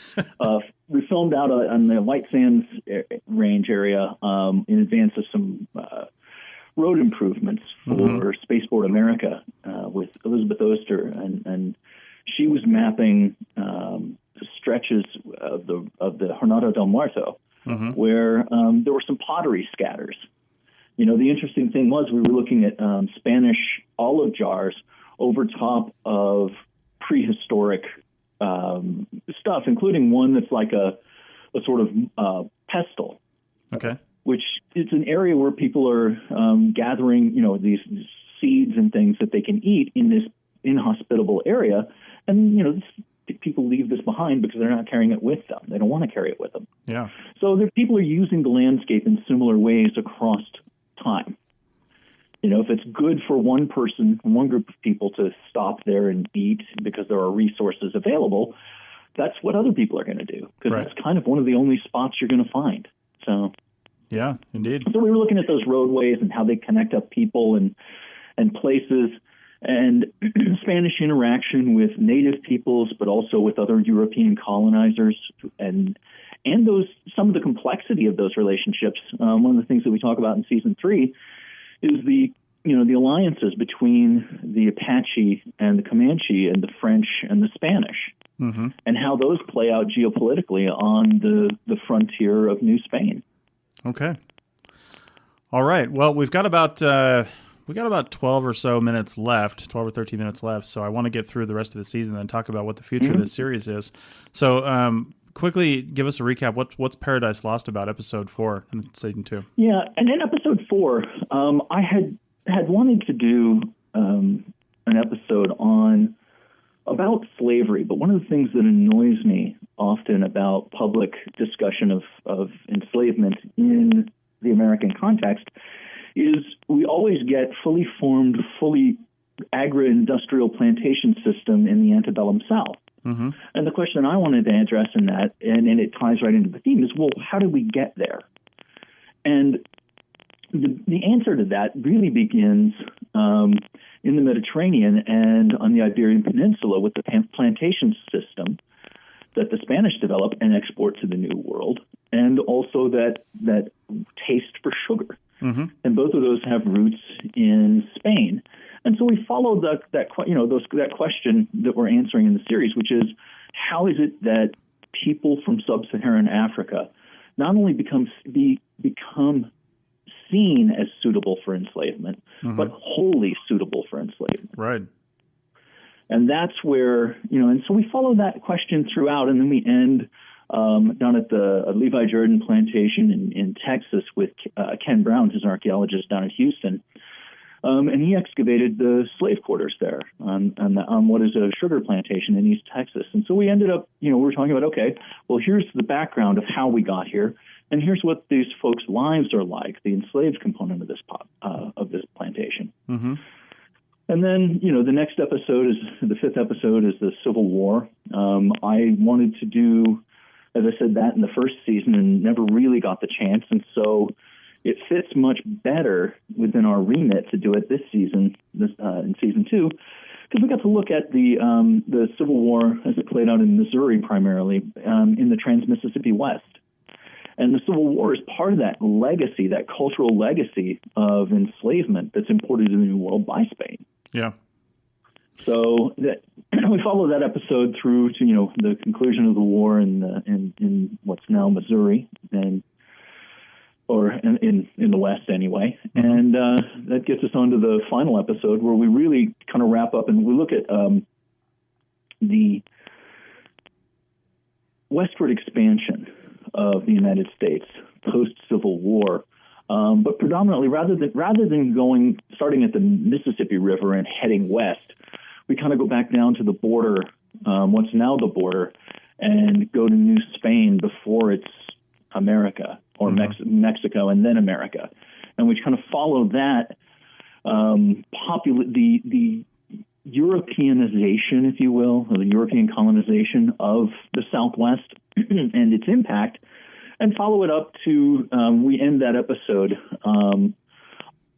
We filmed out on the White Sands Range area in advance of some road improvements for Spaceport America with Elizabeth Oster, and she was mapping stretches of the Jornada del Muerto where there were some pottery scatters. The interesting thing was we were looking at Spanish olive jars over top of prehistoric stuff, including one that's like a sort of pestle. Okay. Which is an area where people are gathering, these seeds and things that they can eat in this inhospitable area. And, people leave this behind because they're not carrying it with them. They don't want to carry it with them. Yeah. So people are using the landscape in similar ways across time. If it's good for one person, one group of people to stop there and eat because there are resources available, that's what other people are going to do, because that's kind of one of the only spots you're going to find. So, yeah, indeed. So we were looking at those roadways and how they connect up people and places, and Spanish interaction with native peoples, but also with other European colonizers, and some of the complexity of those relationships. One of the things that we talk about in season 3 is the alliances between the Apache and the Comanche and the French and the Spanish, and how those play out geopolitically on the frontier of New Spain. Okay. All right. Well, we've got about 12 or so minutes left, 12 or 13 minutes left. So I want to get through the rest of the season and talk about what the future of this series is. So quickly give us a recap. What's Paradise Lost about, episode 4 in season 2? Yeah. And in episode 4, I had wanted to do an episode about slavery, but one of the things that annoys me often about public discussion of enslavement in the American context is we always get fully formed, fully agro-industrial plantation system in the antebellum South. And the question I wanted to address in that, and it ties right into the theme, is, well, how did we get there? And the answer to that really begins in the Mediterranean and on the Iberian Peninsula with the plantation system that the Spanish developed and export to the New World, and also that taste for sugar. And both of those have roots in Spain. And so we followed that question that we're answering in the series, which is, how is it that people from sub-Saharan Africa not only become seen as suitable for enslavement, but wholly suitable for enslavement? Right. And that's where, and so we follow that question throughout, and then we end down at the Levi Jordan plantation in Texas with Ken Brown, who's an archaeologist down in Houston. And he excavated the slave quarters there on what is a sugar plantation in East Texas. And so we ended up, we were talking about, okay, well, here's the background of how we got here, and here's what these folks' lives are like, the enslaved component of this plantation. And then, the next episode the 5th episode is the Civil War. I wanted to do, as I said, that in the first season and never really got the chance. And so it fits much better within our remit to do it this season, in season 2, because we got to look at the Civil War as it played out in Missouri primarily, in the Trans-Mississippi West. And the Civil War is part of that legacy, that cultural legacy of enslavement that's imported in the New World by Spain. Yeah. So we follow that episode through to the conclusion of the war in what's now Missouri, or in the West anyway, and that gets us onto the final episode where we really kind of wrap up and we look at the westward expansion of the United States post-Civil War. But predominantly, rather than starting at the Mississippi River and heading west, we kind of go back down to the border, what's now the border, and go to New Spain before it's America, or Mexico and then America. And we kind of follow that, the Europeanization, if you will, or the European colonization of the Southwest and its impact, and follow it up to, we end that episode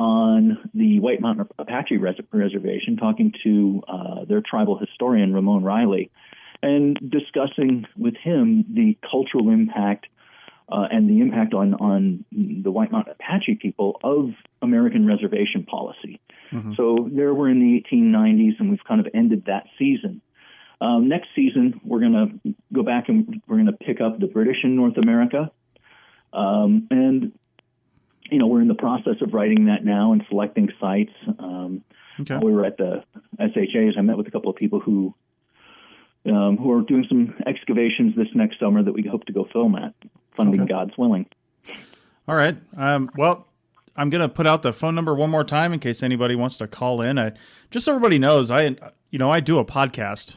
on the White Mountain Apache Reservation, talking to their tribal historian, Ramon Riley, and discussing with him the cultural impact and the impact on the White Mountain Apache people of American reservation policy. So there we're in the 1890s, and we've kind of ended that season. Next season, we're going to go back and we're going to pick up the British in North America. And we're in the process of writing that now and selecting sites. Okay. We were at the SHAs. I met with a couple of people who are doing some excavations this next summer that we hope to go film at, funding God's willing. All right. Well, I'm going to put out the phone number one more time in case anybody wants to call in. Just so everybody knows, I do a podcast,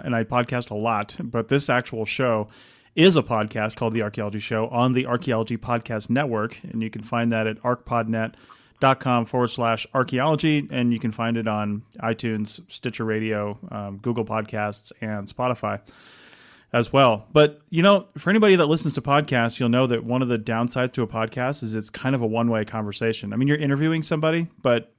and I podcast a lot, but this actual show is a podcast called The Archaeology Show on the Archaeology Podcast Network, and you can find that at arcpodnet.com/archaeology, and you can find it on iTunes, Stitcher Radio, Google Podcasts, and Spotify as well. But, for anybody that listens to podcasts, you'll know that one of the downsides to a podcast is it's kind of a one-way conversation. I mean, you're interviewing somebody, but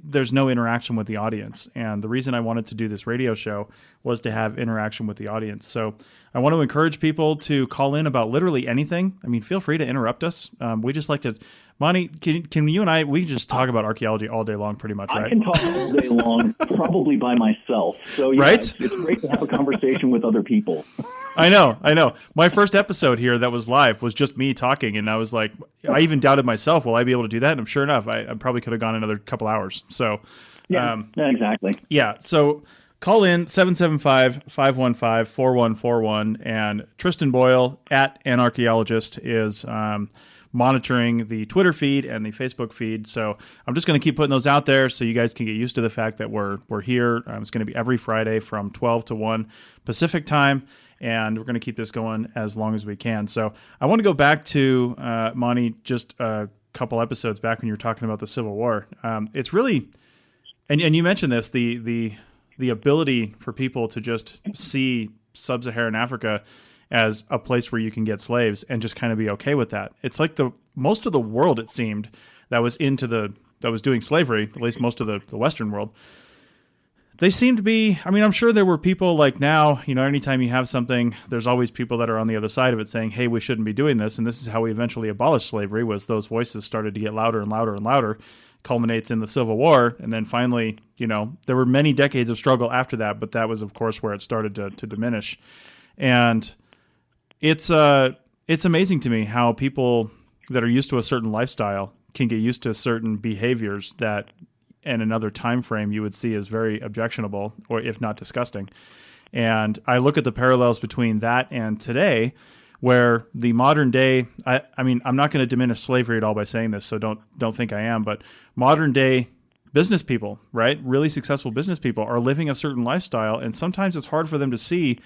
there's no interaction with the audience. And the reason I wanted to do this radio show was to have interaction with the audience. So I want to encourage people to call in about literally anything. I mean, feel free to interrupt us. We just like to, Monty, can you and I, we just talk about archaeology all day long pretty much, right? I can talk all day long, probably by myself. So yeah, right? It's great to have a conversation with other people. I know. My first episode here that was live was just me talking, and I was like, I even doubted myself, will I be able to do that? And sure enough, I probably could have gone another couple hours. So, yeah, exactly. Yeah, so call in 775-515-4141, and Tristan Boyle at An Archaeologist is monitoring the Twitter feed and the Facebook feed. So I'm just going to keep putting those out there so you guys can get used to the fact that we're here. It's going to be every Friday from 12 to 1 Pacific time, and we're going to keep this going as long as we can. So I want to go back to, Monty, just a couple episodes back when you were talking about the Civil War. It's really, and you mentioned this, the ability for people to just see sub-Saharan Africa as a place where you can get slaves and just kind of be okay with that. It's like most of the world, it seemed, that was doing slavery, at least most of the Western world, they seem to be, I mean, I'm sure there were people like now, anytime you have something, there's always people that are on the other side of it saying, hey, we shouldn't be doing this. And this is how we eventually abolished slavery, was those voices started to get louder and louder and louder, culminates in the Civil War. And then finally, there were many decades of struggle after that, but that was, of course, where it started to diminish. And it's amazing to me how people that are used to a certain lifestyle can get used to certain behaviors that in another time frame you would see as very objectionable, or if not disgusting. And I look at the parallels between that and today, where the modern day, I mean, I'm not going to diminish slavery at all by saying this, so don't think I am, but modern day business people, right? Really successful business people are living a certain lifestyle, and sometimes it's hard for them to see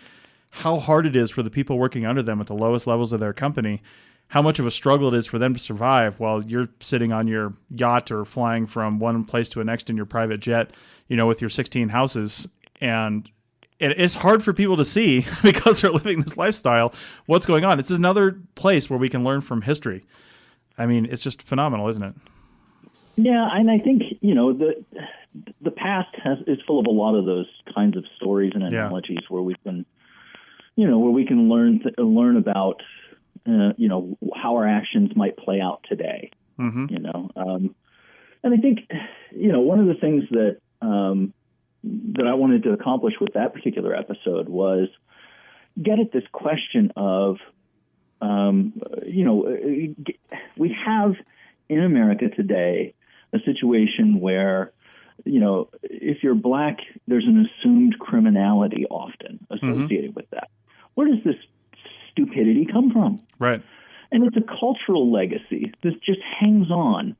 how hard it is for the people working under them at the lowest levels of their company, how much of a struggle it is for them to survive while you're sitting on your yacht or flying from one place to the next in your private jet, with your 16 houses. And it's hard for people to see because they're living this lifestyle, what's going on. It's another place where we can learn from history. I mean, it's just phenomenal, isn't it? Yeah, and I think, the past is full of a lot of those kinds of stories and analogies where we can learn about, how our actions might play out today. Mm-hmm. And I think, one of the things that I wanted to accomplish with that particular episode was get at this question of, we have in America today a situation where, if you're black, there's an assumed criminality often associated with that. Where does this stupidity come from? Right. And it's a cultural legacy. This just hangs on.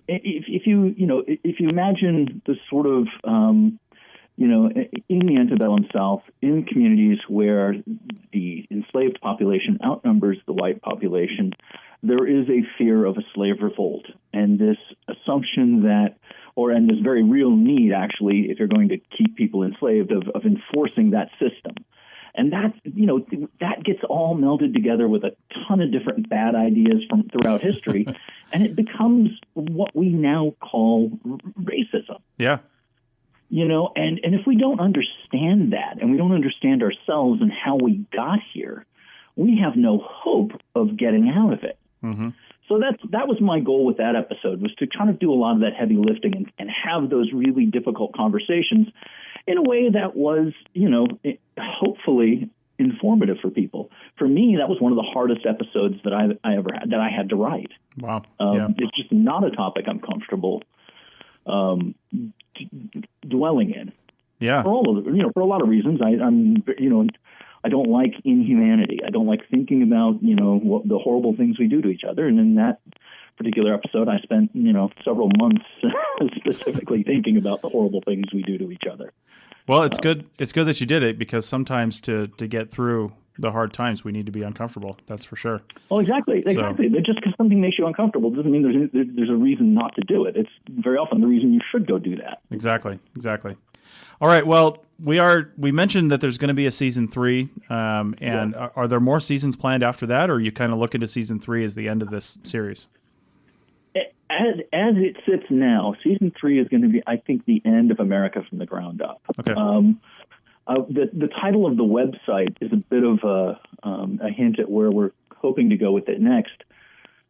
If you imagine the sort of, in the antebellum South, in communities where the enslaved population outnumbers the white population, there is a fear of a slave revolt, and this assumption that, and this very real need, actually, if you're going to keep people enslaved, of enforcing that system. And that gets all melded together with a ton of different bad ideas from throughout history, and it becomes what we now call racism. Yeah. And if we don't understand that, and we don't understand ourselves and how we got here, we have no hope of getting out of it. Mm-hmm. So that was my goal with that episode, was to kind of do a lot of that heavy lifting and have those really difficult conversations in a way that was, hopefully informative for people. For me, that was one of the hardest episodes that I ever had, that I had to write. Wow. It's just not a topic I'm comfortable dwelling in. Yeah. For for a lot of reasons. I don't like inhumanity. I don't like thinking about, what the horrible things we do to each other. And in that particular episode, I spent, several months specifically thinking about the horrible things we do to each other. Well, it's good. It's good that you did it, because sometimes to get through the hard times, we need to be uncomfortable. That's for sure. Oh, exactly. So, just because something makes you uncomfortable doesn't mean there's a reason not to do it. It's very often the reason you should go do that. Exactly. All right. Well, we mentioned that there's going to be a season 3, and are there more seasons planned after that, or are you kind of looking to season 3 as the end of this series? As it sits now, season 3 is going to be, I think, the end of America from the Ground Up. Okay. The title of the website is a bit of a hint at where we're hoping to go with it next.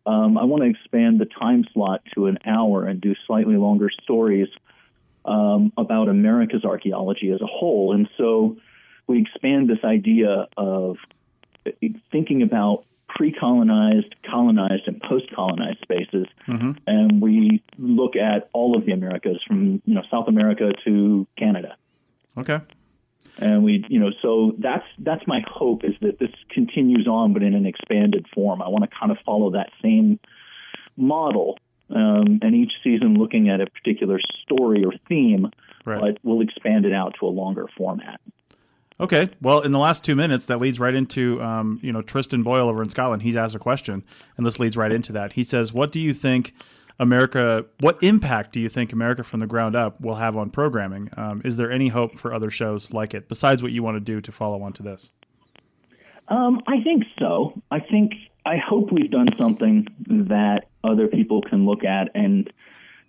I want to expand the time slot to an hour and do slightly longer stories about America's archaeology as a whole. And so we expand this idea of thinking about pre-colonized, colonized, and post-colonized spaces. Mm-hmm. And we look at all of the Americas from, South America to Canada. Okay. And so that's my hope, is that this continues on, but in an expanded form. I want to kind of follow that same model. And each season looking at a particular story or theme, right, but we'll expand it out to a longer format. Okay. Well, in the last 2 minutes, that leads right into, Tristan Boyle over in Scotland. He's asked a question, and this leads right into that. He says, what impact do you think America from the Ground Up will have on programming? Is there any hope for other shows like it, besides what you want to do to follow on to this? I think so. I hope we've done something that other people can look at and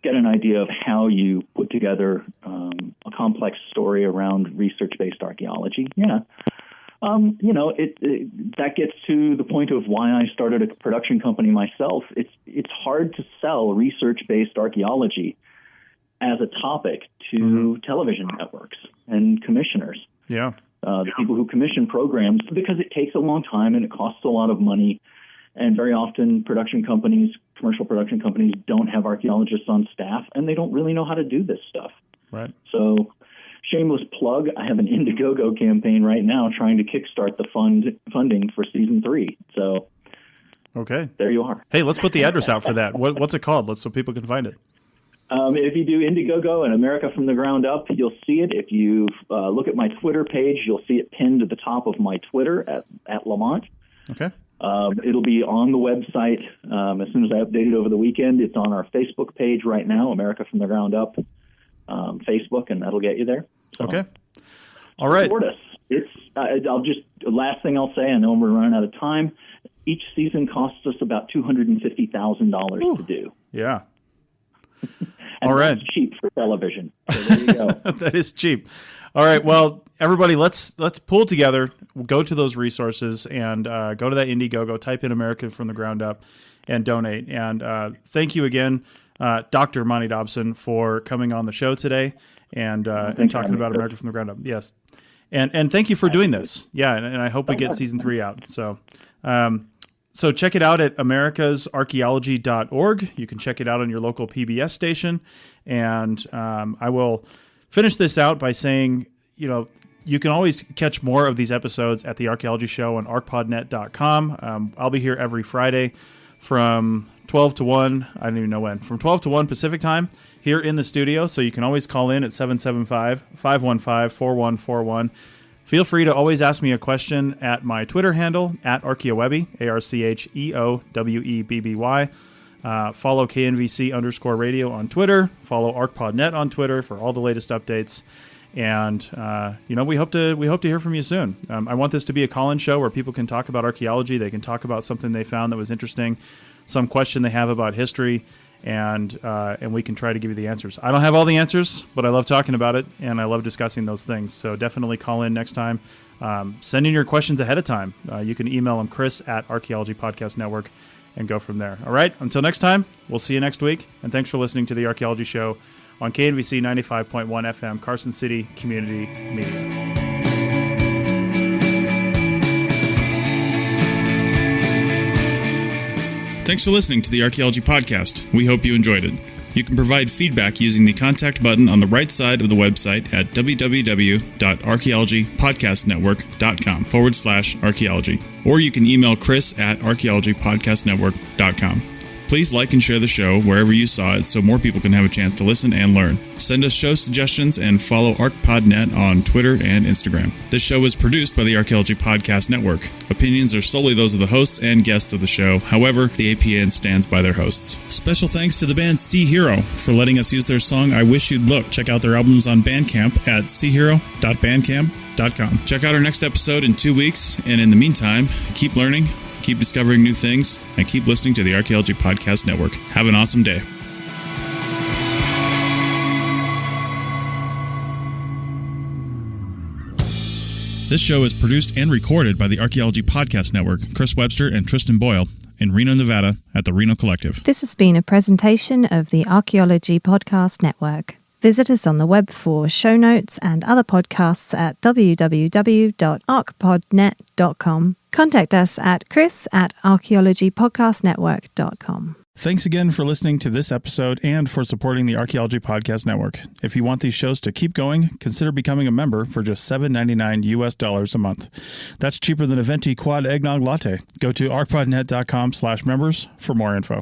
get an idea of how you put together a complex story around research-based archaeology. Yeah. That gets to the point of why I started a production company myself. It's hard to sell research-based archaeology as a topic to television networks and commissioners. Yeah. The people who commission programs, because it takes a long time and it costs a lot of money. And very often commercial production companies don't have archaeologists on staff, and they don't really know how to do this stuff. Right. So, shameless plug, I have an Indiegogo campaign right now trying to kickstart the funding for season 3. So, okay, there you are. Hey, let's put the address out for that. What's it called? So people can find it. If you do Indiegogo and America from the Ground Up, you'll see it. If you look at my Twitter page, you'll see it pinned to the top of my Twitter at Lemont. Okay. It'll be on the website as soon as I update it over the weekend. It's on our Facebook page right now, America from the Ground Up Facebook, and that'll get you there. So, okay. All right. Support us. Last thing I'll say, I know we're running out of time. Each season costs us about $250,000 to do. Yeah. And all right. That's cheap for television. So there you go. That is cheap. All right. Well, everybody, let's pull together, go to those resources, and go to that Indiegogo, type in America from the Ground Up, and donate. And thank you again, Dr. Monty Dobson, for coming on the show today and talking about America from the Ground Up. Yes. And thank you for doing this. Yeah. And I hope we get season 3 out. So check it out at americasarchaeology.org. You can check it out on your local PBS station. And I will finish this out by saying, you can always catch more of these episodes at the Archaeology Show on arcpodnet.com. I'll be here every Friday from 12 to 1. I don't even know when. From 12 to 1 Pacific time here in the studio. So you can always call in at 775-515-4141. Feel free to always ask me a question at my Twitter handle, at ArchaeoWebby, ArcheoWebby. Follow KNVC_radio on Twitter. Follow ArcPodNet on Twitter for all the latest updates. And, we hope to hear from you soon. I want this to be a call-in show where people can talk about archaeology. They can talk about something they found that was interesting, some question they have about history, and we can try to give you the answers. I don't have all the answers, but I love talking about it, and I love discussing those things. So definitely call in next time. Send in your questions ahead of time. You can email them, Chris at Archaeology Podcast Network, and go from there. All right, until next time, we'll see you next week, and thanks for listening to The Archaeology Show on KNVC 95.1 FM, Carson City Community Media. Thanks for listening to the Archaeology Podcast. We hope you enjoyed it. You can provide feedback using the contact button on the right side of the website at www.archaeologypodcastnetwork.com/archaeology. Or you can email Chris at archaeologypodcastnetwork.com. Please like and share the show wherever you saw it so more people can have a chance to listen and learn. Send us show suggestions and follow ArcPodNet on Twitter and Instagram. This show is produced by the Archaeology Podcast Network. Opinions are solely those of the hosts and guests of the show. However, the APN stands by their hosts. Special thanks to the band Sea Hero for letting us use their song I Wish You'd Look. Check out their albums on Bandcamp at seahero.bandcamp.com. Check out our next episode in 2 weeks, and in the meantime, keep learning, keep discovering new things, and keep listening to the Archaeology Podcast Network. Have an awesome day. This show is produced and recorded by the Archaeology Podcast Network, Chris Webster and Tristan Boyle, in Reno, Nevada, at the Reno Collective. This has been a presentation of the Archaeology Podcast Network. Visit us on the web for show notes and other podcasts at www.archpodnet.com. Contact us at chris@archaeologypodcastnetwork.com. Thanks again for listening to this episode and for supporting the Archaeology Podcast Network. If you want these shows to keep going, consider becoming a member for just $7.99 a month. That's cheaper than a venti quad eggnog latte. Go to archpodnet.com/members for more info.